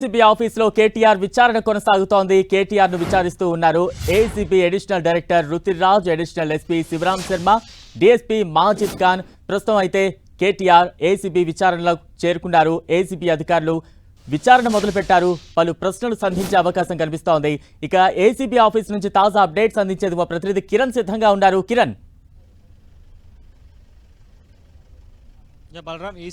ACB ఆఫీసులో కేటీఆర్ విచారణ కొనసాగుతోంది. కేటీఆర్ ను విచారిస్తూ ఉన్నారు ACB additional director Rithiraj, additional SP Sivaram Sharma, DSP Majid Khan. ప్రస్తుతం అయితే కేటీఆర్ ఏసీబీ విచారణలో చేరుకున్నారు. ఏసీబీ అధికారులు విచారణ మొదలుపెట్టారు. పలు ప్రశ్నలు సంధించే అవకాశం కనిపిస్తోంది. ఇక ఏసీబీ ఆఫీస్ నుంచి తాజా అప్డేట్స్ అందించేది మా ప్రతినిధి కిరణ్ సిద్ధంగా ఉన్నారు. కిరణ్, బలరాం ఈ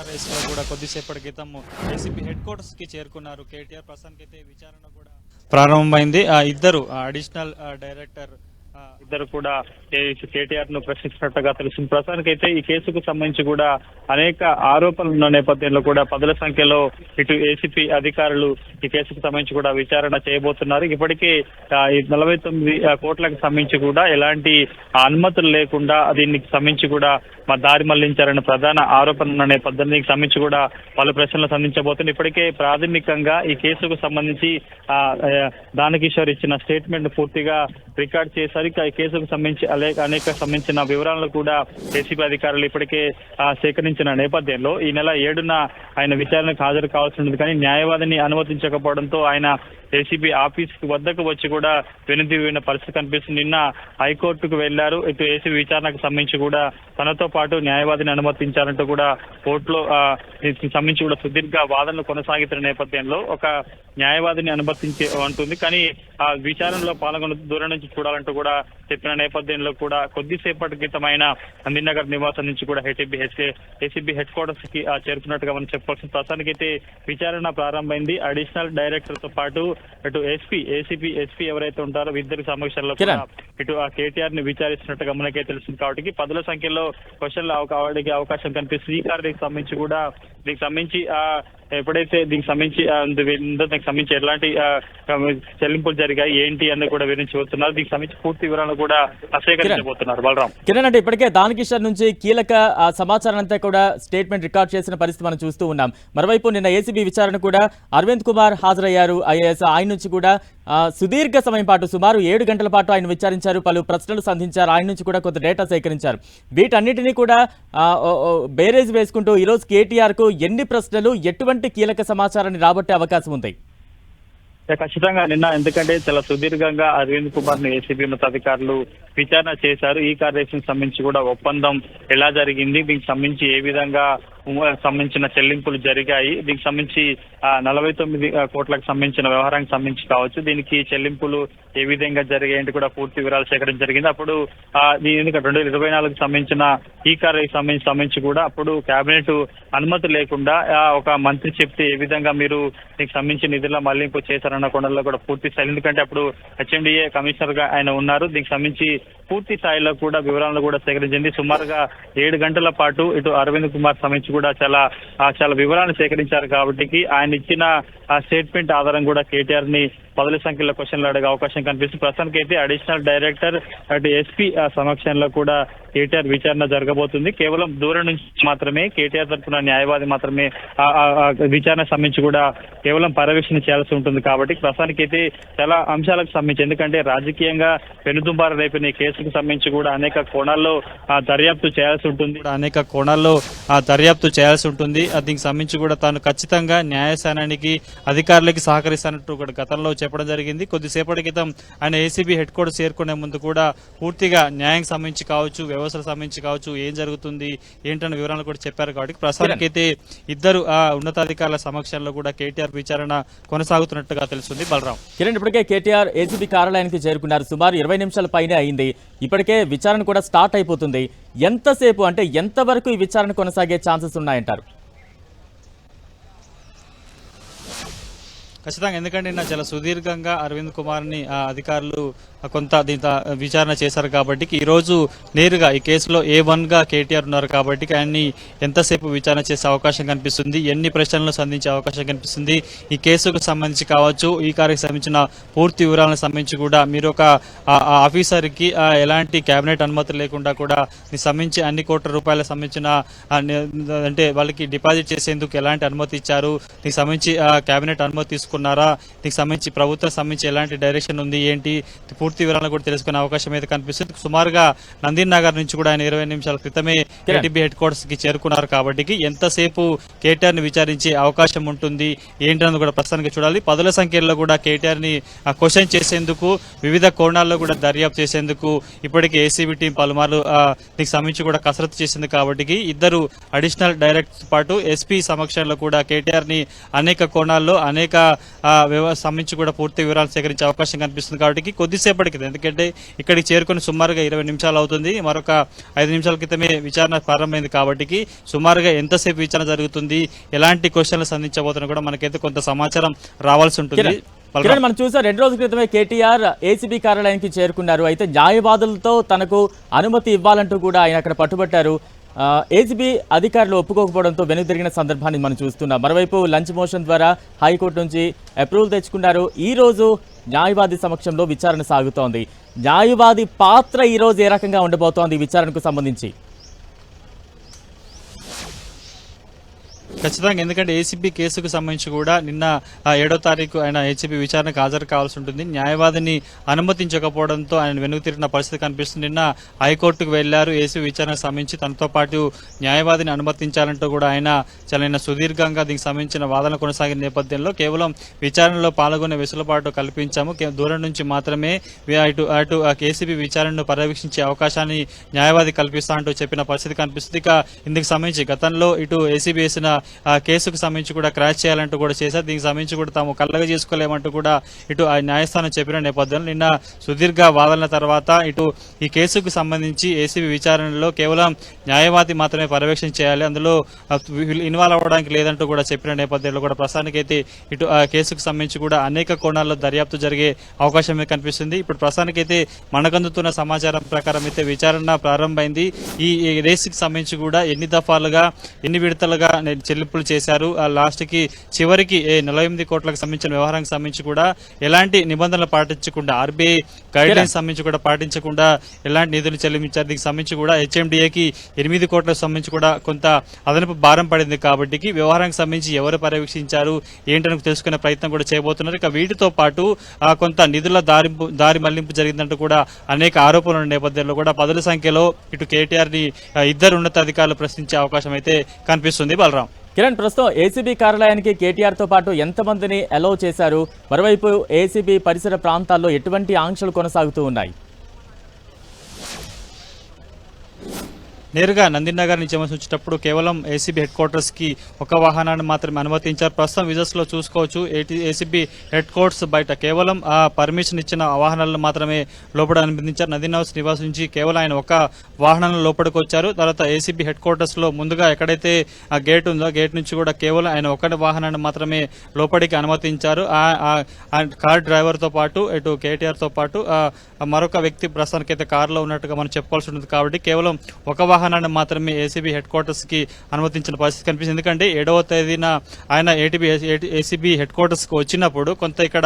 రేస్లో కూడా కొద్దిసేపటి క్రితం ఏసీబీ హెడ్ క్వార్టర్స్ కి చేరుకున్నారు కేటీఆర్. ప్రస్తుతానికైతే విచారణ కూడా ప్రారంభమైంది. ఇద్దరు అడిషనల్ డైరెక్టర్ ఇద్దరు కూడా కేటీఆర్ ను ప్రశ్నిస్తున్నట్టుగా తెలిసింది. ప్రస్తుతానికైతే ఈ కేసుకు సంబంధించి కూడా అనేక ఆరోపణల నేపథ్యంలో కూడా పదుల సంఖ్యలో ఇటు ఏసీపీ అధికారులు ఈ కేసుకు సంబంధించి కూడా విచారణ చేయబోతున్నారు. ఇప్పటికే 49 కోట్లకు సంబంధించి కూడా ఎలాంటి అనుమతులు లేకుండా దీనికి సంబంధించి కూడా దారి మళ్లించారన్న ప్రధాన ఆరోపణల నేపథ్యానికి సంబంధించి కూడా పలు ప్రశ్నలు సంధించబోతున్నారు. ఇప్పటికే ప్రాథమికంగా ఈ కేసుకు సంబంధించి దానకిషోర్ ఇచ్చిన స్టేట్మెంట్ పూర్తిగా రికార్డ్ చేశారు. ఈ కేసుకు సంబంధించి అనేక సంబంధించిన వివరాలను కూడా ఏసీబీ అధికారులు ఇప్పటికే సేకరించిన నేపథ్యంలో ఈ నెల 7న ఆయన విచారణకు హాజరు కావాల్సి ఉంది. కానీ న్యాయవాదిని అనుమతించకపోవడంతో ఆయన ఏసీబీ ఆఫీస్ వద్దకు వచ్చి కూడా వినతి విన్న పరిస్థితి కనిపిస్తుంది. నిన్న హైకోర్టుకు వెళ్లారు. ఇటు ఏసీబీ విచారణకు సంబంధించి కూడా తనతో పాటు న్యాయవాదిని అనుమతించారంటూ కూడా కోర్టులో సంబంధించి కూడా సుదీర్ఘ వాదనలు కొనసాగుతున్న నేపథ్యంలో ఒక న్యాయవాదిని అనుమతించి ఉంటుంది. కానీ ఆ విచారణలో పాల్గొన్న దూరం నుంచి చూడాలంటూ కూడా చెప్పిన నేపథ్యంలో కూడా కొద్దిసేపటి క్రితమైన అందినగర్ నివాసం నుంచి కూడా ఏసీబీ హెడ్ క్వార్టర్స్ కి చేరుకున్నట్టుగా మనం చెప్పాల్సిన. ప్రస్తుతానికైతే విచారణ ప్రారంభమైంది. అడిషనల్ డైరెక్టర్ తో పాటు ఇటు ఏసీపీ ఎస్పీ ఎవరైతే ఉంటారో ఇద్దరి సమక్షంలో కూడా ఇటు ఆ కేటీఆర్ ని విచారిస్తున్నట్టుగా మనకే తెలిసింది. కాబట్టి పదుల సంఖ్యలో క్వశ్చన్లు అడిగే అవకాశం కనిపిస్తుంది. ఈ కారణానికి సంబంధించి కూడా దీనికి సంబంధించి ఎప్పుడైతే దీనికి సంబంధించి ఎలాంటి చెల్లింపులు జరిగాయి ఏంటి అని కూడా వివరించబోతున్నారు. దీనికి సంబంధించి పూర్తి వివరాలు కూడా సేకరించబోతున్నారు. బలరాం, కిరణ్, అంటే ఇప్పటికే దానకిషోర్ నుంచి కీలక సమాచారం అంతా కూడా స్టేట్మెంట్ రికార్డ్ చేసిన పరిస్థితి మనం చూస్తూ ఉన్నాం. మరోవైపు నిన్న ఏసీబీ విచారణ కూడా అరవింద్ కుమార్ హాజరయ్యారు. ఐఏఎస్ ఆయన నుంచి కూడా సుదీర్ఘ సమయం పాటు సుమారు 7 గంటల పాటు ఆయన విచారించారు. పలు ప్రశ్నలు సంధించారు. ఆయన నుంచి కూడా కొంత డేటా సేకరించారు. వీటన్నిటినీ కూడా బేరేజ్ వేసుకుంటూ ఈరోజు కేటీఆర్ కు ఎన్ని ప్రశ్నలు, ఎటువంటి కీలక సమాచారాన్ని రాబట్టే అవకాశం ఉంది? ఖచ్చితంగా నిన్న ఎందుకంటే చాలా సుదీర్ఘంగా అరవింద్ కుమార్ ను ఏసీబీ ఉన్నతాధికారులు విచారణ చేశారు. ఈ కార్యక్రమం సంబంధించి కూడా ఒప్పందం ఎలా జరిగింది, దీనికి సంబంధించి ఏ విధంగా సంబంధించిన చెల్లింపులు జరిగాయి, దీనికి సంబంధించి 49 కోట్లకు సంబంధించిన వ్యవహారానికి సంబంధించి కావచ్చు, దీనికి చెల్లింపులు ఏ విధంగా జరిగాయంటే కూడా పూర్తి వివరాలు సేకరించడం జరిగింది. అప్పుడు 2024కు సంబంధించిన ఈ కార్యక్రమం సంబంధించి కూడా అప్పుడు కేబినెట్ అనుమతి లేకుండా ఒక మంత్రి చెప్తే ఏ విధంగా మీరు దీనికి సంబంధించి నిధుల మళ్లింపు చేశారన్న కొండల్లో కూడా పూర్తి స్థాయి, ఎందుకంటే అప్పుడు హెచ్ఎండిఏ కమిషనర్ గా ఆయన ఉన్నారు. దీనికి సంబంధించి పూర్తి స్థాయిలో కూడా వివరాలను కూడా సేకరించింది. సుమారుగా 7 గంటల పాటు ఇటు అరవింద్ కుమార్ సంబంధించి కూడా చాలా వివరాలను సేకరించారు. కాబట్టి ఆయన ఇచ్చిన స్టేట్మెంట్ ఆధారం కూడా కేటీఆర్ ని పదుల సంఖ్యలో క్వశ్చన్లు అడిగే అవకాశం కనిపిస్తుంది. ప్రస్తుతానికి అయితే అడిషనల్ డైరెక్టర్ అటు ఎస్పీ సమక్షంలో కూడా కేటీఆర్ విచారణ జరగబోతుంది. కేవలం దూరం నుంచి మాత్రమే కేటీఆర్ తరఫున న్యాయవాది మాత్రమే విచారణ సంబంధించి కూడా కేవలం పర్యవేక్షణ చేయాల్సి ఉంటుంది. కాబట్టి ప్రస్తుతానికి అయితే చాలా అంశాలకు సంబంధించి, ఎందుకంటే రాజకీయంగా పెనుదుంబారు రేపిన ఈ కేసుకు సంబంధించి కూడా అనేక కోణాల్లో దర్యాప్తు చేయాల్సి ఉంటుంది. దీనికి సంబంధించి కూడా తాను ఖచ్చితంగా న్యాయస్థానానికి అధికారులకి సహకరిస్తానంటూ కూడా గతంలో చెప్పడం జరిగింది. కొద్దిసేపటి క్రితం ఆయన ఏసీబీ హెడ్ క్వార్టర్స్ చేరుకునే ముందు కూడా పూర్తిగా న్యాయానికి సంబంధించి కావచ్చు, వ్యవస్థలకు సంబంధించి కావచ్చు, ఏం జరుగుతుంది ఏంటన్న వివరాలు కూడా చెప్పారు. కాబట్టి ప్రస్తుతానికైతే ఇద్దరు ఉన్నతాధికారుల సమక్షంలో కూడా కేటీఆర్ విచారణ కొనసాగుతున్నట్టుగా తెలుస్తుంది. బలరాం, కిరణ్, ఇప్పటికే కేటీఆర్ ఏసీబీ కార్యాలయానికి చేరుకున్నారు. సుమారు 20 నిమిషాల పైనే అయింది. ఇప్పటికే విచారణ కూడా స్టార్ట్ అయిపోతుంది. ఎంతసేపు, అంటే ఎంతవరకు ఈ విచారణ కొనసాగే ఛాన్సెస్ ఉన్నాయంటారు? ఖచ్చితంగా, ఎందుకంటే నిన్న చాలా సుదీర్ఘంగా అరవింద్ కుమార్ ని అధికారులు కొంత దీంతో విచారణ చేశారు. కాబట్టి ఈ రోజు నేరుగా ఈ కేసులో A1 గా కేటీఆర్ ఉన్నారు. కాబట్టి ఆయన్ని ఎంతసేపు విచారణ చేసే అవకాశం కనిపిస్తుంది, ఎన్ని ప్రశ్నలను సంధించే అవకాశం కనిపిస్తుంది, ఈ కేసుకు సంబంధించి కావచ్చు, ఈ కార్యకు సంబంధించిన పూర్తి వివరాలకు సంబంధించి కూడా మీరు ఒక ఆఫీసర్ కి ఎలాంటి కేబినెట్ అనుమతి లేకుండా కూడా సంబంధించి అన్ని కోట్ల రూపాయలకు సంబంధించిన అంటే వాళ్ళకి డిపాజిట్ చేసేందుకు ఎలాంటి అనుమతి ఇచ్చారు, దీనికి సంబంధించి కేబినెట్ అనుమతి చేరుకున్నారా, దీనికి సంబంధించి ప్రభుత్వం సంబంధించి ఎలాంటి డైరెక్షన్ ఉంది ఏంటి పూర్తి వివరాలను కూడా తెలుసుకునే అవకాశం అయితే కనిపిస్తుంది. సుమారుగా నందిన్ నగర్ నుంచి కూడా ఆయన 20 నిమిషాల క్రితమే ఏటీబీ హెడ్ క్వార్టర్స్ కి చేరుకున్నారు కాబట్టి ఎంతసేపు కేటీఆర్ ని విచారించే అవకాశం ఉంటుంది ఏంటన్నది కూడా ప్రస్తుతానికి చూడాలి. పదుల సంఖ్యలో కూడా కేటీఆర్ ని క్వశ్చన్ చేసేందుకు వివిధ కోణాల్లో కూడా దర్యాప్తు చేసేందుకు ఇప్పటికే ఏసీబీ టీం పలుమార్లు దీనికి సంబంధించి కూడా కసరత్తు చేసింది కాబట్టి ఇద్దరు అడిషనల్ డైరెక్టర్ పాటు ఎస్పీ సమక్షంలో కూడా కేటీఆర్ ని అనేక కోణాల్లో అనేక సంబంధించి కూడా పూర్తి వివరాలు సేకరించే అవకాశం కనిపిస్తుంది కాబట్టి కొద్దిసేపటికి, ఎందుకంటే ఇక్కడికి చేరుకుని సుమారుగా 20 నిమిషాలు అవుతుంది, మరొక 5 నిమిషాల క్రితమే విచారణ ప్రారంభమైంది కాబట్టి సుమారుగా ఎంతసేపు విచారణ జరుగుతుంది, ఎలాంటి క్వశ్చన్లు సంధించబోతున్నా కూడా మనకైతే కొంత సమాచారం రావాల్సి ఉంటుంది. మనం చూసాం 2 రోజుల క్రితమే కేటీఆర్ ఏసీబీ కార్యాలయానికి చేరుకున్నారు. అయితే న్యాయవాదులతో తనకు అనుమతి ఇవ్వాలంటూ కూడా ఆయన అక్కడ పట్టుబట్టారు. ఏసీబీ అధికారులు ఒప్పుకోకపోవడంతో వెనుక తిరిగిన సందర్భాన్ని మనం చూస్తున్నాం. మరోవైపు లంచ్ మోషన్ ద్వారా హైకోర్టు నుంచి అప్రూవల్ తెచ్చుకున్నారు. ఈ రోజు న్యాయవాది సమక్షంలో విచారణ సాగుతోంది. న్యాయవాది పాత్ర ఈ రోజు ఏ రకంగా ఉండబోతోంది విచారణకు సంబంధించి? ఖచ్చితంగా, ఎందుకంటే ఏసీబీ కేసుకు సంబంధించి కూడా నిన్న 7వ తారీఖు ఆయన ఏసీబీ విచారణకు హాజరు కావాల్సి ఉంటుంది. న్యాయవాదిని అనుమతించకపోవడంతో ఆయన వెనుక తిరిగిన పరిస్థితి కనిపిస్తుంది. నిన్న హైకోర్టుకు వెళ్లారు. ఏసీబీ విచారణకు సంబంధించి తనతో పాటు న్యాయవాదిని అనుమతించాలంటూ కూడా ఆయన చాలా సుదీర్ఘంగా దీనికి సంబంధించిన వాదన కొనసాగిన నేపథ్యంలో కేవలం విచారణలో పాల్గొనే వెసులుబాటు కల్పించాము, దూరం నుంచి మాత్రమే అటు ఏసీబీ విచారణను పర్యవేక్షించే అవకాశాన్ని న్యాయవాది కల్పిస్తా అంటూ చెప్పిన పరిస్థితి కనిపిస్తుంది. ఇక ఇందుకు సంబంధించి గతంలో ఇటు ఏసీబీ వేసిన కేసుకు సంబంధించి కూడా క్రాష్ చేయాలంటూ కూడా చేశారు. దీనికి సంబంధించి కూడా తాము కళ్ళగా చేసుకోలేమంటూ కూడా ఇటు ఆ న్యాయస్థానం చెప్పిన నేపథ్యంలో నిన్న సుదీర్ఘ వాదనల తర్వాత ఇటు ఈ కేసుకు సంబంధించి ఏసీబీ విచారణలో కేవలం న్యాయవాది మాత్రమే పర్యవేక్షణ చేయాలి, అందులో ఇన్వాల్వ్ అవ్వడానికి లేదంటూ కూడా చెప్పిన నేపథ్యంలో కూడా ప్రస్తుతానికైతే ఇటు ఆ కేసుకు సంబంధించి కూడా అనేక కోణాల్లో దర్యాప్తు జరిగే అవకాశమే కనిపిస్తుంది. ఇప్పుడు ప్రస్తుతానికైతే మనకందుతున్న సమాచారం ప్రకారం అయితే విచారణ ప్రారంభమైంది. ఈ రేసుకి సంబంధించి కూడా ఎన్ని దఫాలుగా ఎన్ని విడతలుగా చెల్లింపులు చేశారు, లాస్ట్కి చివరికి 48 కోట్లకు సంబంధించిన వ్యవహారానికి సంబంధించి కూడా ఎలాంటి నిబంధనలు పాటించకుండా ఆర్బీఐ గైడ్ లైన్స్ సంబంధించి కూడా పాటించకుండా ఎలాంటి నిధులు చెల్లించారు, దీనికి సంబంధించి కూడా హెచ్ఎండిఏకి 8 కోట్లకు సంబంధించి కూడా కొంత అదనపు భారం పడింది కాబట్టి వ్యవహారానికి సంబంధించి ఎవరు పర్యవేక్షించారు ఏంటని తెలుసుకునే ప్రయత్నం కూడా చేయబోతున్నారు. ఇక వీటితో పాటు కొంత నిధుల దారి మళ్లింపు జరిగిందంటూ కూడా అనేక ఆరోపణల నేపథ్యంలో కూడా పదుల సంఖ్యలో ఇటు కేటీఆర్ ని ఇద్దరు ఉన్నతాధికారులు ప్రశ్నించే అవకాశం అయితే కనిపిస్తుంది. బలరాం, కిరణ్, ప్రస్తుతం ఏసీబీ కార్యాలయానికి కేటీఆర్ తో పాటు ఎంతమందిని అలౌ చేశారు? మరోవైపు ఏసీబీ పరిసర ప్రాంతాల్లో ఎటువంటి ఆంక్షలు కొనసాగుతూ ఉన్నాయి? నేరుగా నందిన్ నగర్ నుంచి వచ్చేటప్పుడు కేవలం ఏసీబీ హెడ్ క్వార్టర్స్ కి ఒక వాహనాన్ని మాత్రమే అనుమతించారు. ప్రస్తుతం విజువల్స్ లో చూసుకోవచ్చు, ఏసీబీ హెడ్ క్వార్టర్స్ బయట కేవలం ఆ పర్మిషన్ ఇచ్చిన వాహనాలను మాత్రమే లోపల అనుమతించారు. నందిన్ హౌస్ నివాస్ నుంచి కేవలం ఆయన ఒక వాహనంలో లోపలికి వచ్చారు. తర్వాత ఏసీబీ హెడ్ క్వార్టర్స్ లో ముందుగా ఎక్కడైతే ఆ గేట్ ఉందో గేట్ నుంచి కూడా కేవలం ఆయన ఒకటి వాహనాన్ని మాత్రమే లోపలికి అనుమతించారు. కార్ డ్రైవర్ తో పాటు ఇటు కేటీఆర్ తో పాటు మరొక వ్యక్తి ప్రస్తుతానికి అయితే కారులో ఉన్నట్టుగా మనం చెప్పుకోవాల్సి ఉంటుంది కాబట్టి కేవలం ఒక వాహనాన్ని మాత్రమే ఏసీబీ హెడ్ క్వార్టర్స్ కి అనుమతించిన పరిస్థితి కనిపిస్తుంది. ఎందుకంటే 7వ తేదీన ఆయన ఏసీబీ హెడ్ క్వార్టర్స్ కి వచ్చినప్పుడు కొంత ఇక్కడ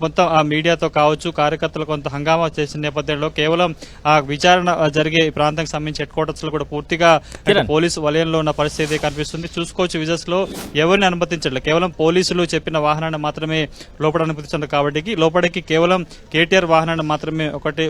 కొంత మీడియాతో కావచ్చు కార్యకర్తలు కొంత హంగామా చేసిన నేపథ్యంలో కేవలం విచారణ జరిగే ప్రాంతానికి సంబంధించి హెడ్ క్వార్టర్స్ లో కూడా పూర్తిగా పోలీసు వలయంలో ఉన్న పరిస్థితి కనిపిస్తుంది. చూసుకోవచ్చు విజువల్స్ లో ఎవరిని అనుమతించట్లేదు, కేవలం పోలీసులు చెప్పిన వాహనాన్ని మాత్రమే లోపల అనుమతించారు కాబట్టి లోపలికి కేవలం కేటీఆర్ వాహనాన్ని మాత్రమే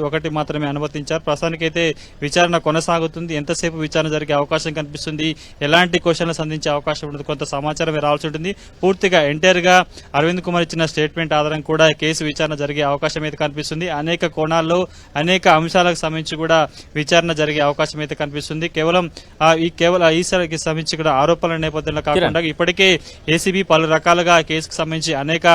ఒకటి మాత్రమే అనుమతించారు. ప్రస్తుతానికైతే విచారణ కొనసాగుతుంది. ఎంతసేపు విచారణ జరిగే అవకాశం కనిపిస్తుంది, ఎలాంటి క్వశ్చన్లు సంధించే అవకాశం ఉంటుంది, కొంత సమాచారం రావాల్సి ఉంటుంది. పూర్తిగా ఎంటైర్ గా అరవింద్ కుమార్ ఇచ్చిన స్టేట్మెంట్ ఆధారం కూడా కేసు విచారణ జరిగే అవకాశం అయితే కనిపిస్తుంది. అనేక కోణాల్లో అనేక అంశాలకు సంబంధించి కూడా విచారణ జరిగే అవకాశం అయితే కనిపిస్తుంది. కేవలం ఈసారికి సంబంధించి కూడా ఆరోపణల నేపథ్యంలో కాకుండా ఇప్పటికే ఏసీబీ పలు రకాలుగా కేసుకు సంబంధించి అనేక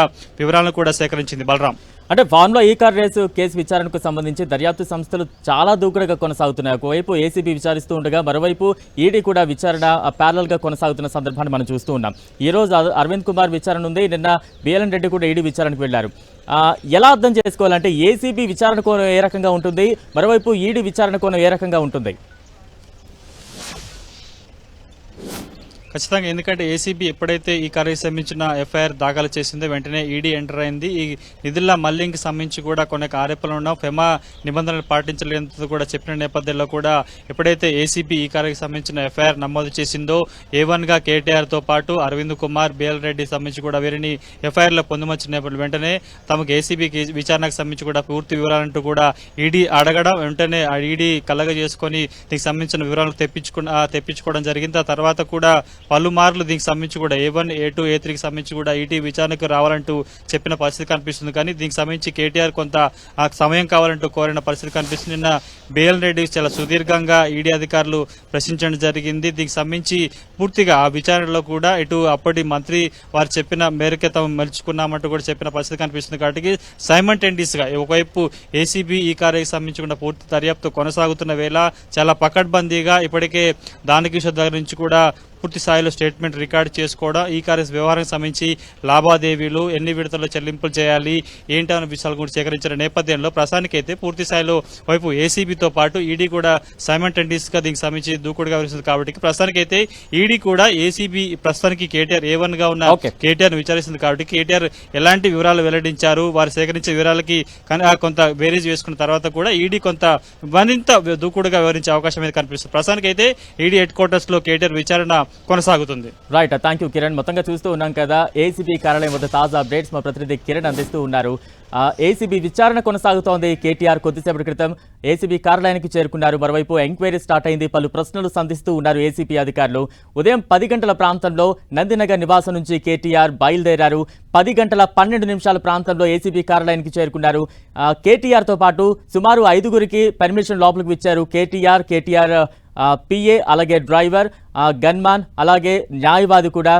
వివరాలను కూడా సేకరించింది. బలరాం, అంటే ఫార్ములా ఈ కార్ రేసు కేసు విచారణకు సంబంధించి దర్యాప్తు సంస్థలు చాలా దూకుడుగా కొనసాగుతున్నాయి. ఒకవైపు ఏసీబీ విచారిస్తూ ఉండగా మరోవైపు ఈడీ కూడా విచారణ ప్యారల్ గా కొనసాగుతున్న సందర్భాన్ని మనం చూస్తూ ఉన్నాం. ఈ రోజు అరవింద్ కుమార్ విచారణ ఉంది, నిన్న బిఎల్ఎన్ రెడ్డి కూడా ఈడీ విచారణకు వెళ్లారు. ఎలా అర్థం చేసుకోవాలంటే ఏసీబీ విచారణ కోణం ఏ రకంగా ఉంటుంది, మరోవైపు ఈడీ విచారణ కోణం ఏ రకంగా ఉంటుంది? ఖచ్చితంగా, ఎందుకంటే ఏసీబీ ఎప్పుడైతే ఈ కార్యకి సంబంధించిన ఎఫ్ఐఆర్ దాఖలు చేసిందో వెంటనే ఈడీ ఎంటర్ అయింది. ఈ నిధుల మళ్లింగ్కి సంబంధించి కూడా కొన్ని ఆరోపణలు ఉన్న ఫెమా నిబంధనలు పాటించలేనందుకు కూడా చెప్పిన నేపథ్యంలో కూడా ఎప్పుడైతే ఏసీబీ ఈ కార్యకి సంబంధించిన ఎఫ్ఐఆర్ నమోదు చేసిందో A1గా కేటీఆర్తో పాటు అరవింద్ కుమార్, బిఎల్ రెడ్డి సంబంధించి కూడా వీరిని ఎఫ్ఐఆర్లో పొందుమర్చిన నేపథ్యంలో వెంటనే తమకు ఏసీబీకి విచారణకు సంబంధించి కూడా పూర్తి వివరాలంటూ కూడా ఈడీ అడగడం, వెంటనే ఆ ఈడీ కలగ చేసుకొని దీనికి సంబంధించిన వివరాలు తెప్పించుకోవడం జరిగింది. ఆ తర్వాత కూడా పలుమార్లు దీనికి సంబంధించి కూడా A1, A2, A3కి సంబంధించి కూడా ఈడీ విచారణకు రావాలంటూ చెప్పిన పరిస్థితి కనిపిస్తుంది. కానీ దీనికి సంబంధించి కేటీఆర్ కొంత సమయం కావాలంటూ కోరిన పరిస్థితి కనిపిస్తుంది. నిన్న బిఎల్ రెడ్డి చాలా సుదీర్ఘంగా ఈడీ అధికారులు ప్రశ్నించడం జరిగింది. దీనికి సంబంధించి పూర్తిగా ఆ విచారణలో కూడా ఇటు అప్పటి మంత్రి వారు చెప్పిన మేరకే తాము మలుచుకున్నామంటూ కూడా చెప్పిన పరిస్థితి కనిపిస్తుంది. కాబట్టి సైమల్టేనియస్ గా ఒకవైపు ఏసీబీ ఈ కార్యకి సంబంధించి పూర్తి దర్యాప్తు కొనసాగుతున్న వేళ చాలా పకడ్బందీగా ఇప్పటికే దానకిషోర్ దగ్గర నుంచి కూడా పూర్తి స్థాయిలో స్టేట్మెంట్ రికార్డు చేసుకోవడం, ఈ కార్య వ్యవహారానికి సంబంధించి లావాదేవీలు ఎన్ని విడతల్లో చెల్లింపులు చేయాలి ఏంటి అనే విషయాలు కూడా సేకరించిన నేపథ్యంలో ప్రస్తుతానికైతే పూర్తి స్థాయిలో వైపు ఏసీబీతో పాటు ఈడీ కూడా సైమల్టేనియస్ గా దీనికి సంబంధించి దూకుడుగా వ్యవహరిస్తుంది. కాబట్టి ప్రస్తుతానికైతే ఈడీ కూడా ఏసీబీ ప్రస్తుతానికి కేటీఆర్ A1గా ఉన్న కేటీఆర్ విచారిస్తుంది. కాబట్టి కేటీఆర్ ఎలాంటి వివరాలు వెల్లడించారు, వారు సేకరించే వివరాలకి కొంత వేరేజ్ వేసుకున్న తర్వాత కూడా ఈడీ కొంత మరింత దూకుడుగా వ్యవహరించే అవకాశం అయితే కనిపిస్తుంది. ప్రస్తుతానికైతే ఈడీ హెడ్ క్వార్టర్స్ లో కేటీఆర్ విచారణ కొనసాగుతుంది. Right, thank you Kiran. మొత్తంగా చూస్తూ ఉన్నాం కదా, ఏసీబీ కార్యాలయం వద్ద తాజా అప్డేట్స్ మా ప్రతినిధి కిరణ్ అందిస్తూ ఉన్నారు. ఏసీబీ విచారణ కొనసాగుతోంది. కేటీఆర్ కొద్దిసేపటి క్రితం ఏసీబీ కార్యాలయానికి చేరుకున్నారు. మరోవైపు ఎంక్వైరీ స్టార్ట్ అయింది. పలు ప్రశ్నలు సంధిస్తూ ఉన్నారు ఏసీబీ అధికారులు. ఉదయం 10 గంటల ప్రాంతంలో నందినగర్ నివాసం నుంచి కేటీఆర్ బయలుదేరారు. 10 గంటల 12 నిమిషాల ప్రాంతంలో ఏసీబీ కార్యాలయానికి చేరుకున్నారు. కేటీఆర్తో పాటు సుమారు 5గురికి పర్మిషన్ లోపలికి ఇచ్చారు. కేటీఆర్ పిఏ, అలాగే డ్రైవర్, గన్మాన్, అలాగే న్యాయవాది కూడా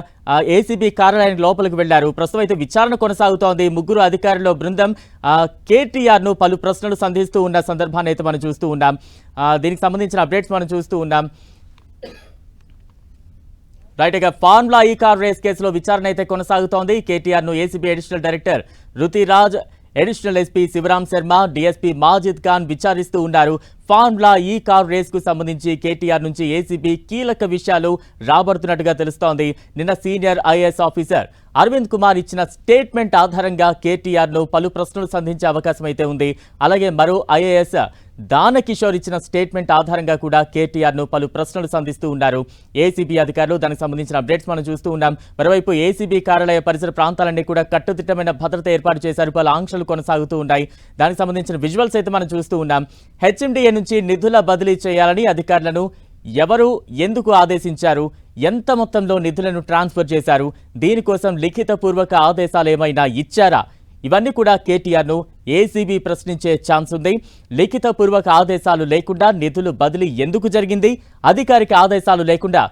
ఏసీబీ కార్యాలయానికి లోపలికి వెళ్లారు. ప్రస్తుతం అయితే విచారణ కొనసాగుతోంది. 3 అధికారుల బృందం కేటీఆర్ ను పలు ప్రశ్నలు సంధిస్తూ ఉన్న సందర్భాన్ని అయితే మనం చూస్తూ ఉన్నాం. దీనికి సంబంధించిన అప్డేట్స్ మనం చూస్తూ ఉన్నాం. రైట్, ఇక ఫార్ములా ఈ కార్ రేస్ కేసులో విచారణ అయితే కొనసాగుతోంది. కేటీఆర్ ను ACB additional director Rithiraj, additional SP Sivaram Sharma, DSP Majid Khan విచారిస్తూ ఉన్నారు. ఫార్ములా ఈ కార్ రేస్ కు సంబంధించి కేటీఆర్ నుంచి ఏసీబీ కీలక విషయాలు రాబడుతున్నట్టుగా తెలుస్తోంది. నిన్న senior IAS officer Arvind Kumar ఇచ్చిన స్టేట్మెంట్ ఆధారంగా కేటీఆర్ ను పలు ప్రశ్నలు సంధించే అవకాశం అయితే ఉంది. అలాగే మరో ఐఏఎస్ దానకిషోర్ ఇచ్చిన స్టేట్మెంట్ ఆధారంగా కూడా కేటీఆర్ ను పలు ప్రశ్నలు సంధిస్తూ ఉన్నారు ఏసీబీ అధికారులు. దానికి సంబంధించిన అప్డేట్స్ మనం చూస్తూ ఉన్నాం. మరోవైపు ఏసీబీ కార్యాలయ పరిసర ప్రాంతాలన్నీ కూడా కట్టుదిట్టమైన భద్రత ఏర్పాటు చేశారు. పలు ఆంక్షలు కొనసాగుతూ ఉన్నాయి. దానికి సంబంధించిన విజువల్స్ అయితే మనం చూస్తూ ఉన్నాం. హెచ్ఎండిఏ నుంచి నిధుల బదిలీ చేయాలని అధికారులను ఎవరు ఎందుకు ఆదేశించారు, ఎంత మొత్తంలో నిధులను ట్రాన్స్ఫర్ చేశారు, దీనికోసం లిఖితపూర్వక ఆదేశాలు ఏమైనా ఇచ్చారా, ఇవన్నీ కూడా కేటీఆర్ ను ఏసీబీ ప్రశ్నించే ఛాన్స్ ఉంది. లిఖితపూర్వక ఆదేశాలు లేకుండా నిధులు బదిలీ ఎందుకు జరిగింది, అధికారిక ఆదేశాలు లేకుండా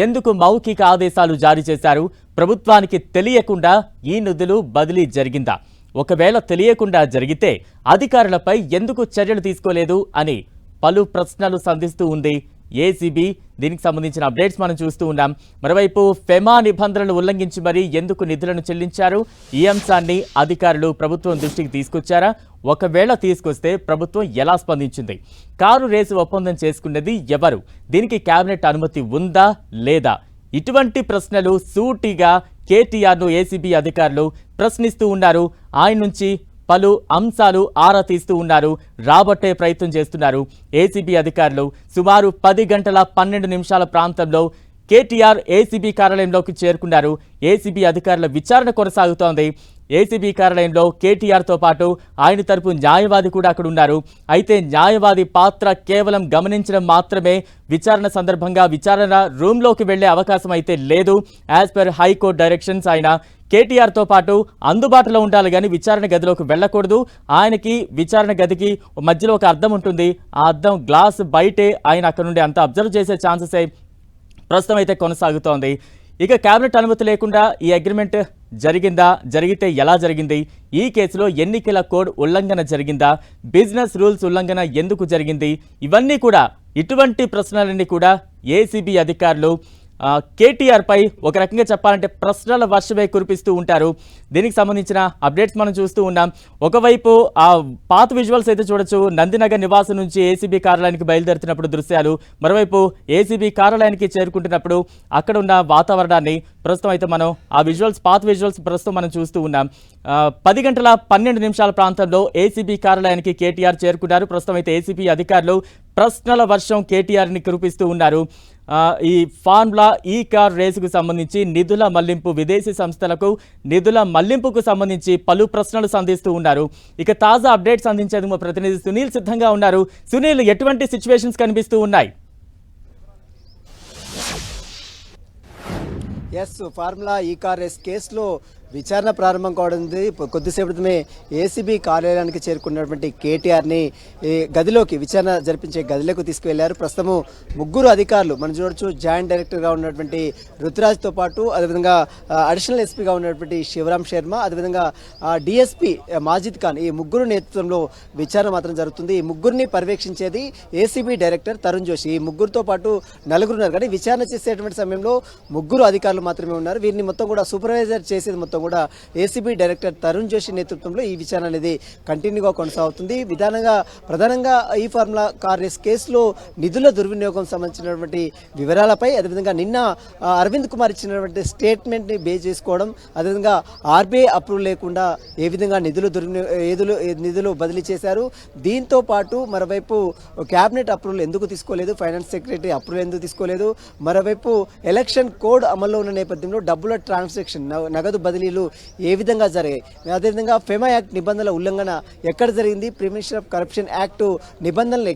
ఎందుకు మౌఖిక ఆదేశాలు జారీ చేశారు, ప్రభుత్వానికి తెలియకుండా ఈ నిధులు బదిలీ జరిగిందా, ఒకవేళ తెలియకుండా జరిగితే అధికారులపై ఎందుకు చర్యలు తీసుకోలేదు అని పలు ప్రశ్నలు సంధిస్తూ ఉంది ఏసీబీ. దీనికి సంబంధించిన అప్డేట్స్ మనం చూస్తూ ఉన్నాం. మరోవైపు ఫెమా నిబంధనలు ఉల్లంఘించి మరీ ఎందుకు నిధులను చెల్లించారు, ఈ అంశాన్ని అధికారులు ప్రభుత్వం దృష్టికి తీసుకొచ్చారా, ఒకవేళ తీసుకొస్తే ప్రభుత్వం ఎలా స్పందించింది, కారు రేసు ఒప్పందం చేసుకున్నది ఎవరు, దీనికి కేబినెట్ అనుమతి ఉందా లేదా, ఇటువంటి ప్రశ్నలు సూటిగా కేటీఆర్ ను ఏసీబీ అధికారులు ప్రశ్నిస్తూ ఉన్నారు. ఆయన నుంచి పలు అంశాలు ఆరా తీస్తూ ఉన్నారు, రాబట్టే ప్రయత్నం చేస్తున్నారు ఏసీబీ అధికారులు. సుమారు 10 గంటల 12 నిమిషాల ప్రాంతంలో కేటీఆర్ ఏసీబీ కార్యాలయంలోకి చేరుకున్నారు. ఏసీబీ అధికారుల విచారణ కొనసాగుతోంది. ఏసీబీ కార్యాలయంలో కేటీఆర్తో పాటు ఆయన తరపు న్యాయవాది కూడా అక్కడ ఉన్నారు. అయితే న్యాయవాది పాత్ర కేవలం గమనించడం మాత్రమే. విచారణ సందర్భంగా విచారణ రూమ్లోకి వెళ్లే అవకాశం అయితే లేదు. యాజ్ పర్ హైకోర్టు డైరెక్షన్స్ ఆయన కేటీఆర్తో పాటు అందుబాటులో ఉండాలి కానీ విచారణ గదిలోకి వెళ్ళకూడదు. ఆయనకి విచారణ గదికి మధ్యలో ఒక అద్దం ఉంటుంది. ఆ అద్దం గ్లాస్ బయటే ఆయన అక్కడ నుండి అంతా అబ్జర్వ్ చేసే ఛాన్సెస్ ప్రస్తుతం అయితే కొనసాగుతోంది. ఇక కేబినెట్ అనుమతి లేకుండా ఈ అగ్రిమెంట్ జరిగిందా, జరిగితే ఎలా జరిగింది, ఈ కేసులో ఎన్నికల కోడ్ ఉల్లంఘన జరిగిందా, బిజినెస్ రూల్స్ ఉల్లంఘన ఎందుకు జరిగింది, ఇవన్నీ కూడా ఇటువంటి ప్రశ్నలన్నీ కూడా ఏసీబీ అధికారులు కేటీఆర్ పై ఒక రకంగా చెప్పాలంటే ప్రశ్నల వర్షమే కురిపిస్తూ ఉంటారు. దీనికి సంబంధించిన అప్డేట్స్ మనం చూస్తూ ఉన్నాం. ఒకవైపు ఆ పాత విజువల్స్ అయితే చూడొచ్చు, నందినగర్ నివాసం నుంచి ఏసీబీ కార్యాలయానికి బయలుదేరుతున్నప్పుడు దృశ్యాలు, మరోవైపు ఏసీబీ కార్యాలయానికి చేరుకుంటున్నప్పుడు అక్కడ ఉన్న వాతావరణాన్ని ప్రస్తుతం అయితే మనం ఆ విజువల్స్, పాత విజువల్స్ ప్రస్తుతం మనం చూస్తూ ఉన్నాం. 10:12 ప్రాంతంలో ఏసీబీ కార్యాలయానికి కేటీఆర్ చేరుకున్నారు. ప్రస్తుతం అయితే ఏసీబీ అధికారులు ప్రశ్నల వర్షం కేటీఆర్ని కురిపిస్తూ ఉన్నారు. ఈ ఫార్ములా ఈ కార్ రేసుకు సంబంధించి నిధుల మళ్లింపు, విదేశీ సంస్థలకు నిధుల మళ్లింపుకు సంబంధించి పలు ప్రశ్నలు సంధిస్తూ ఉన్నారు. ఇక తాజా అప్డేట్స్ అందించేందుకు మా ప్రతినిధి సునీల్ సిద్ధంగా ఉన్నారు. సునీల్, ఎటువంటి సిచ్యువేషన్స్ కనిపిస్తూ ఉన్నాయి? ఫార్ములా ఈ కార్ రేస్ కేసులో విచారణ ప్రారంభం కావడంది. కొద్దిసేపు క్రితమే ఏసీబీ కార్యాలయానికి చేరుకున్నటువంటి కేటీఆర్ని గదిలోకి, విచారణ జరిపించే గదిలోకి తీసుకువెళ్లారు. ప్రస్తుతము ముగ్గురు అధికారులు మనం చూడొచ్చు. జాయింట్ డైరెక్టర్గా ఉన్నటువంటి రుతురాజ్తో పాటు, అదేవిధంగా అడిషనల్ ఎస్పీగా ఉన్నటువంటి శివరామ్ శర్మ, అదేవిధంగా డిఎస్పీ మాజిద్ ఖాన్, ఈ ముగ్గురు నేతృత్వంలో విచారణ మాత్రం జరుగుతుంది. ఈ ముగ్గురిని పర్యవేక్షించేది ఏసీబీ డైరెక్టర్ తరుణ్ జోషి. ఈ ముగ్గురుతో పాటు నలుగురున్నారు, కానీ విచారణ చేసేటువంటి సమయంలో ముగ్గురు అధికారులు మాత్రమే ఉన్నారు. వీరిని మొత్తం కూడా సూపర్వైజర్ చేసేది మొత్తం కూడా ఏసీబీ డైరెక్టర్ తరుణ్ జోషి నేతృత్వంలో ఈ విచారణ అనేది కంటిన్యూగా కొనసాగుతుంది. ప్రధానంగా ఈ ఫార్ములా కార్ రేస్ కేసులో నిధుల దుర్వినియోగం సంబంధించినటువంటి వివరాలపై, అదేవిధంగా నిన్న అరవింద్ కుమార్ ఇచ్చినటువంటి స్టేట్మెంట్ ని బేస్ చేసుకోవడం, అదేవిధంగా ఆర్బీఐ అప్రూవల్ లేకుండా ఏ విధంగా నిధులు బదిలీ చేశారు, దీంతో పాటు మరోవైపు క్యాబినెట్ అప్రూవల్ ఎందుకు తీసుకోలేదు, ఫైనాన్స్ సెక్రటరీ అప్రూవల్ ఎందుకు తీసుకోలేదు, మరోవైపు ఎలక్షన్ కోడ్ అమల్లో ఉన్న నేపథ్యంలో డబ్బుల ట్రాన్సాక్షన్, నగదు బదిలీలు ఏ విధంగా జరిగాయి, అదేవిధంగా ఫెమా యాక్ట్ నిబంధనల ఉల్లంఘన ఎక్కడ జరిగింది, ప్రివెన్షన్ ఆఫ్ కరప్షన్ యాక్ట్ నిబంధనలు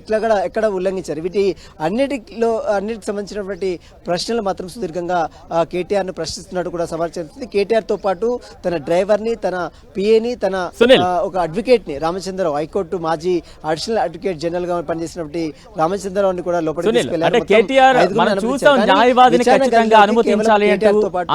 ఎక్కడ ఉల్లంఘించారు, వీటి అన్నిటికి సంబంధించినటువంటి ప్రశ్నలు మాత్రం సుదీర్ఘంగా కేటీఆర్ను ప్రశ్నిస్తున్నట్టు కూడా సమాచారం. కేటీఆర్తో పాటు తన డ్రైవర్ని, తన పిఏని, తన ఒక అడ్వకేట్ని రామచంద్రరావు, హైకోర్టు మాజీ అడిషనల్ అడ్వకేట్ జనరల్ గా పనిచేసినటువంటి రామచంద్రరావుని కూడా లోపలికి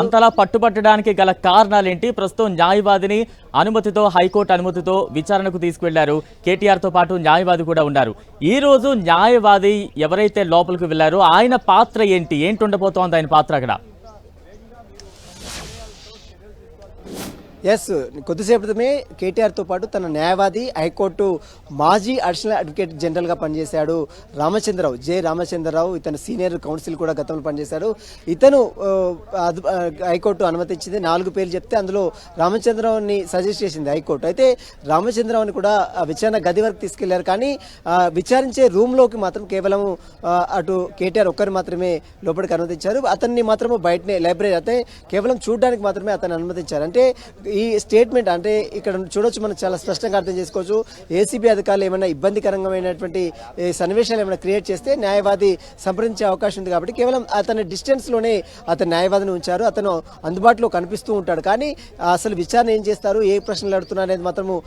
అంతలా పట్టుబట్టడానికి గల కారణాలేంటి? ప్రస్తుతం న్యాయవాదిని అనుమతితో, హైకోర్టు అనుమతితో విచారణకు తీసుకువెళ్లారు. కేటీఆర్ తో పాటు న్యాయవాది కూడా ఉన్నారు. ఈ రోజు న్యాయవాది ఎవరైతే లోపలికి వెళ్లారో ఆయన పాత్ర ఏంటి ఉండబోతోంది? ఆయన పాత్ర అక్కడ కొద్దిసేపు క్రితమే కేటీఆర్తో పాటు తన న్యాయవాది, హైకోర్టు మాజీ అడిషనల్ అడ్వకేట్ జనరల్గా పనిచేశాడు రామచంద్రరావు. ఇతను సీనియర్ కౌన్సిల్ కూడా గతంలో పనిచేశాడు. ఇతను హైకోర్టు అనుమతించింది. 4 పేర్లు చెప్తే అందులో రామచంద్రరావుని సజెస్ట్ చేసింది హైకోర్టు. అయితే రామచంద్రరావుని కూడా విచారణ గది వరకు తీసుకెళ్లారు, కానీ విచారించే రూమ్లోకి మాత్రం కేవలం అటు కేటీఆర్ ఒక్కరు మాత్రమే లోపలికి అనుమతించారు. అతన్ని మాత్రము బయటనే లైబ్రరీ అయితే కేవలం చూడడానికి మాత్రమే అతన్ని అనుమతించారు. అంటే ఈ స్టేట్మెంట్ అంటే ఇక్కడ చూడొచ్చు, మనం చాలా స్పష్టంగా అర్థం చేసుకోవచ్చు. ఏసీబీ అధికారులు ఏమైనా ఇబ్బందికరమైనటువంటి సన్నివేశాలు ఏమైనా క్రియేట్ చేస్తే న్యాయవాది సంప్రదించే అవకాశం ఉంది. కాబట్టి కేవలం అతని డిస్టెన్స్లోనే అతను న్యాయవాదిని ఉంచారు. అతను అందుబాటులో కనిపిస్తూ ఉంటాడు, కానీ అసలు విచారణ ఏం చేస్తారు, ఏ ప్రశ్నలు అడుగుతున్నారు అనేది మాత్రము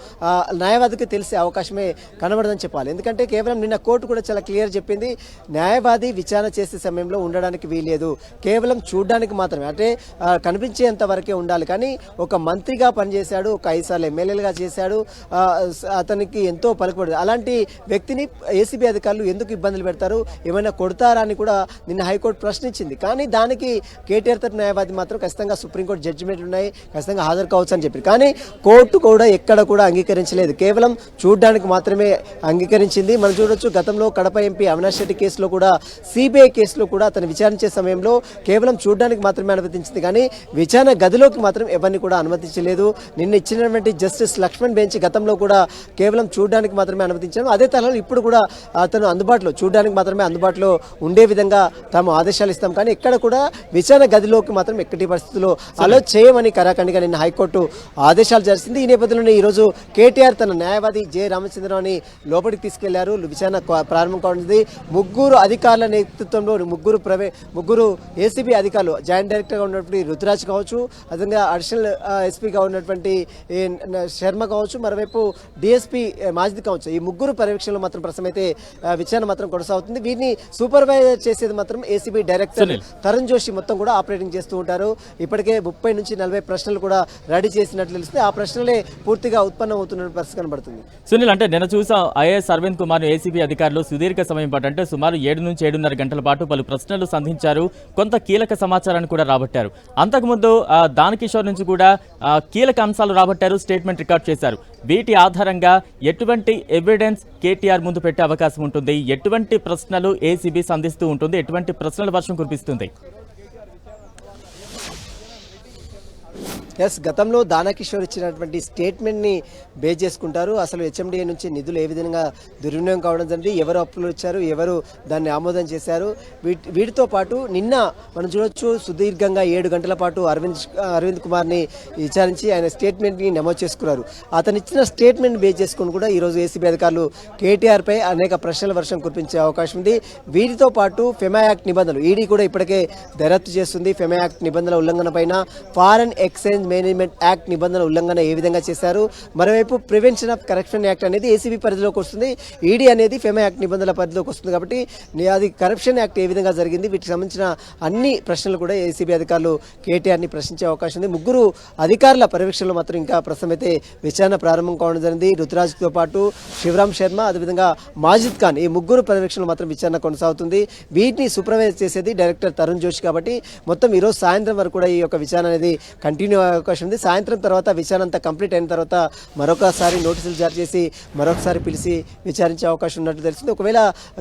న్యాయవాదికి తెలిసే అవకాశమే కనబడదని చెప్పాలి. ఎందుకంటే కేవలం నిన్న కోర్టు కూడా చాలా క్లియర్ చెప్పింది, న్యాయవాది విచారణ చేసే సమయంలో ఉండడానికి వీలేదు, కేవలం చూడడానికి మాత్రమే, అంటే కనిపించేంత వరకే ఉండాలి. కానీ ఒక మంత్రిగా పనిచేశాడు, ఒక 5 సార్లు ఎమ్మెల్యేలుగా చేశాడు, అతనికి ఎంతో పలుకుబడి, అలాంటి వ్యక్తిని ఏసీబీ అధికారులు ఎందుకు ఇబ్బందులు పెడతారు, ఏమైనా కొడతారా అని కూడా నిన్న హైకోర్టు ప్రశ్నించింది. కానీ దానికి కేటీఆర్ తరఫు న్యాయవాది మాత్రం ఖచ్చితంగా సుప్రీంకోర్టు జడ్జిమెంట్లు ఉన్నాయి, ఖచ్చితంగా హాజరు కావచ్చు అని చెప్పారు. కానీ కోర్టు కూడా ఎక్కడ కూడా అంగీకరించలేదు, కేవలం చూడడానికి మాత్రమే అంగీకరించింది. మనం చూడొచ్చు, గతంలో కడప ఎంపీ అవినాష్ రెడ్డి కేసులో కూడా, సిబిఐ కేసులో కూడా అతను విచారించే సమయంలో కేవలం చూడడానికి మాత్రమే అనుమతించింది, కానీ విచారణ గదిలోకి మాత్రం ఎవరిని కూడా అనుమతించలేదు. నిన్న ఇచ్చినటువంటి జస్టిస్ లక్ష్మణ్ బెంచ్ గతంలో కూడా కేవలం చూడడానికి మాత్రమే అనుమతించారు. అదే తరహాలో ఇప్పుడు కూడా అతను అందుబాటులో, చూడడానికి మాత్రమే అందుబాటులో ఉండే విధంగా తాము ఆదేశాలు ఇస్తాం, కానీ ఎక్కడ కూడా విచారణ గదిలోకి మాత్రం ఎక్కడి పరిస్థితుల్లో అలో చేయమని కరాఖండిగా నిన్న హైకోర్టు ఆదేశాలు జరిగింది. ఈ నేపథ్యంలోనే ఈరోజు కేటీఆర్ తన న్యాయవాది జె రామచంద్రరావుని లోపలికి తీసుకెళ్లారు. విచారణ ప్రారంభం కానుంది. ముగ్గురు అధికారుల నేతృత్వంలో ముగ్గురు ఏసీబీ అధికారులు, జాయింట్ డైరెక్టర్గా ఉన్నటువంటి రుతురాజ్ కావచ్చు, అదేవిధంగా అడిషనల్ ఎస్పీగా డైరెక్టర్గా ఉన్నటువంటి శర్మ కావచ్చు, మరోవైపు డిఎస్పీ మాజిద్ కావచ్చు, ఈ ముగ్గురు పర్యవేక్షణలో మాత్రం ప్రస్తుతం అయితే విచారణ మాత్రం కొనసాగుతుంది. వీరిని సూపర్వైజ్ చేసేది మాత్రం ఏసీబీ డైరెక్టర్ తరుణ్ జోషి మొత్తం కూడా ఆపరేటింగ్ చేస్తూ ఉంటారు. ఇప్పటికే 30 నుంచి 40 ప్రశ్నలు కూడా రెడీ చేసినట్లు తెలిస్తే ఆ ప్రశ్నలే పూర్తిగా ఉత్పన్నం అవుతున్న పరిస్థితి కనబడుతుంది. సునీల్, అంటే నిన్న చూసాం ఐఏఎస్ అరవింద్ కుమార్ ఏసీబీ అధికారులు సుదీర్ఘ సమయం పాటు అంటే సుమారు 7 నుంచి 7.5 గంటల పాటు పలు ప్రశ్నలు సంధించారు. కొంత కీలక సమాచారాన్ని కూడా రాబట్టారు. అంతకుముందు దానకిషోర్ నుంచి కూడా కీలక అంశాలు రాబట్టారు, స్టేట్మెంట్ రికార్డ్ చేశారు. వీటి ఆధారంగా ఎటువంటి ఎవిడెన్స్ కేటీఆర్ ముందు పెట్టే అవకాశం ఉంటుంది, ఎటువంటి ప్రశ్నలు ఏసీబీ సంధిస్తూ ఉంటుంది, ఎటువంటి ప్రశ్నల వర్షం కురిపిస్తుంది? గతంలో దానకిషోర్ ఇచ్చినటువంటి స్టేట్మెంట్ని బేస్ చేసుకుంటారు. అసలు హెచ్ఎండిఏ నుంచి నిధులు ఏ విధంగా దుర్వినియోగం కావడం జరిగింది, ఎవరు అప్పులు ఇచ్చారు, ఎవరు దాన్ని ఆమోదం చేశారు, వీటితో పాటు నిన్న మనం చూడొచ్చు సుదీర్ఘంగా 7 గంటల పాటు అరవింద్ కుమార్ని విచారించి ఆయన స్టేట్మెంట్ని నమోదు చేసుకున్నారు. అతను ఇచ్చిన స్టేట్మెంట్ బేస్ చేసుకుని కూడా ఈరోజు ఏసీబీ అధికారులు కేటీఆర్పై అనేక ప్రశ్నల వర్షం కురిపించే అవకాశం ఉంది. వీటితో పాటు ఫెమా యాక్ట్ నిబంధనలు ఈడీ కూడా ఇప్పటికే దర్యాప్తు చేస్తుంది. ఫెమా యాక్ట్ నిబంధనల ఉల్లంఘన పైన ఫారెన్ ఎక్స్చేంజ్ మేనేజ్మెంట్ యాక్ట్ నిబంధనల ఉల్లంఘన ఏ విధంగా చేశారు, మరోవైపు ప్రివెన్షన్ ఆఫ్ కరప్షన్ యాక్ట్ అనేది ఏసీబీ పరిధిలోకి వస్తుంది, ఈడీ అనేది ఫెమా యాక్ట్ నిబంధనల పరిధిలోకి వస్తుంది. కాబట్టి అది కరప్షన్ యాక్ట్ ఏ విధంగా జరిగింది, వీటికి సంబంధించిన అన్ని ప్రశ్నలు కూడా ఏసీబీ అధికారులు కేటీఆర్ని ప్రశ్నించే అవకాశం ఉంది. ముగ్గురు అధికారుల పర్యవేక్షణలో మాత్రం ఇంకా ప్రస్తుతం అయితే విచారణ ప్రారంభం కావడం జరిగింది. రుతురాజ్తో పాటు శివరాం శర్మ, అదేవిధంగా మాజిద్ ఖాన్, ఈ ముగ్గురు పర్యవేక్షణలో మాత్రం విచారణ కొనసాగుతుంది. వీటిని సూపర్వైజ్ చేసేది డైరెక్టర్ తరుణ్ జోషి. కాబట్టి మొత్తం ఈరోజు సాయంత్రం వరకు కూడా ఈ యొక్క విచారణ అనేది కంటిన్యూ అవకాశం ఉంది. సాయంత్రం తర్వాత విచారణ అంతా కంప్లీట్ అయిన తర్వాత మరొకసారి నోటీసులు జారీ చేసి మరొకసారి పిలిచి విచారించే అవకాశం ఉన్నట్టు తెలిసింది. ఒకవేళ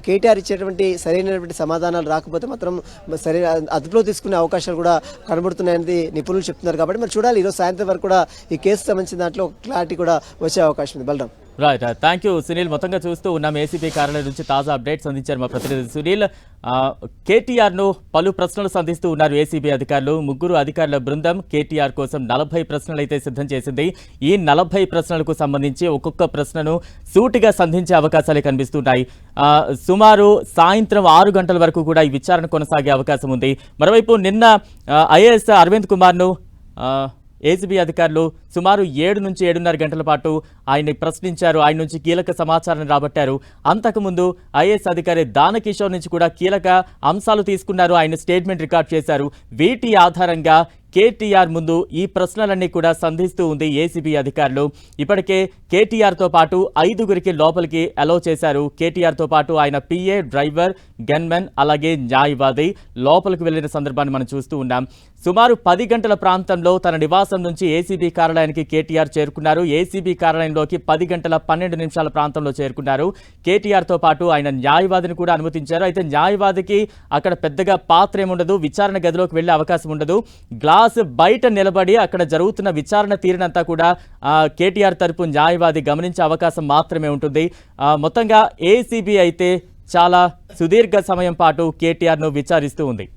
కేటీఆర్ ఇచ్చేటువంటి సరైనటువంటి సమాధానాలు రాకపోతే మాత్రం సరైన అదుపులో తీసుకునే అవకాశాలు కూడా కనబడుతున్నాయని నిపుణులు చెప్తున్నారు. కాబట్టి మరి చూడాలి, ఈరోజు సాయంత్రం వరకు కూడా ఈ కేసు సంబంధించిన దాంట్లో క్లారిటీ కూడా వచ్చే అవకాశం ఉంది. Balram. Right, thank you Sunil. మొత్తంగా చూస్తూ ఉన్నాం ఏసీబీ కార్యాలయం నుంచి తాజా అప్డేట్స్ అందించారు మా ప్రతినిధి సునీల్. కేటీఆర్ను పలు ప్రశ్నలు సంధిస్తూ ఉన్నారు ఏసీబీ అధికారులు. ముగ్గురు అధికారుల బృందం కేటీఆర్ కోసం 40 ప్రశ్నలు అయితే సిద్ధం చేసింది. ఈ 40 ప్రశ్నలకు సంబంధించి ఒక్కొక్క ప్రశ్నను సూటిగా సంధించే అవకాశాలే కనిపిస్తున్నాయి. సుమారు సాయంత్రం 6 గంటల వరకు కూడా ఈ విచారణ కొనసాగే అవకాశం ఉంది. మరోవైపు నిన్న ఐఏఎస్ అరవింద్ కుమార్ను ఏసీబీ అధికారులు సుమారు 7 నుంచి 7.5 గంటల పాటు ఆయన్ని ప్రశ్నించారు. ఆయన నుంచి కీలక సమాచారాన్ని రాబట్టారు. అంతకుముందు ఐఏఎస్ అధికారి దానకిషోర్ నుంచి కూడా కీలక అంశాలు తీసుకున్నారు. ఆయన స్టేట్మెంట్ రికార్డ్ చేశారు. వీటి ఆధారంగా కేటీఆర్ ముందు ఈ ప్రశ్నలన్నీ కూడా సంధిస్తూ ఉంది ఏసీబీ అధికారులు. ఇప్పటికే కేటీఆర్తో పాటు 5గురికి లోపలికి అలౌ చేశారు. కేటీఆర్తో పాటు ఆయన పిఏ, డ్రైవర్, గన్మెన్, అలాగే న్యాయవాది లోపలికి వెళ్లిన సందర్భాన్ని మనం చూస్తూ ఉన్నాం. సుమారు 10 గంటల ప్రాంతంలో తన నివాసం నుంచి ఏసీబీ కార్యాలయానికి కేటీఆర్ చేరుకున్నారు. ఏసీబీ కార్యాలయంలోకి 10 గంటల 12 నిమిషాల ప్రాంతంలో చేరుకున్నారు. కేటీఆర్తో పాటు ఆయన న్యాయవాదిని కూడా అనుమతించారు. అయితే న్యాయవాదికి అక్కడ పెద్దగా పాత్ర ఏముండదు, విచారణ గదిలోకి వెళ్లే అవకాశం ఉండదు. గ్లాస్ బయట నిలబడి అక్కడ జరుగుతున్న విచారణ తీరినంతా కూడా కేటీఆర్ తరపు న్యాయవాది గమనించే అవకాశం మాత్రమే ఉంటుంది. మొత్తంగా ఏసీబీ అయితే చాలా సుదీర్ఘ సమయం పాటు కేటీఆర్ను విచారిస్తూ ఉంది.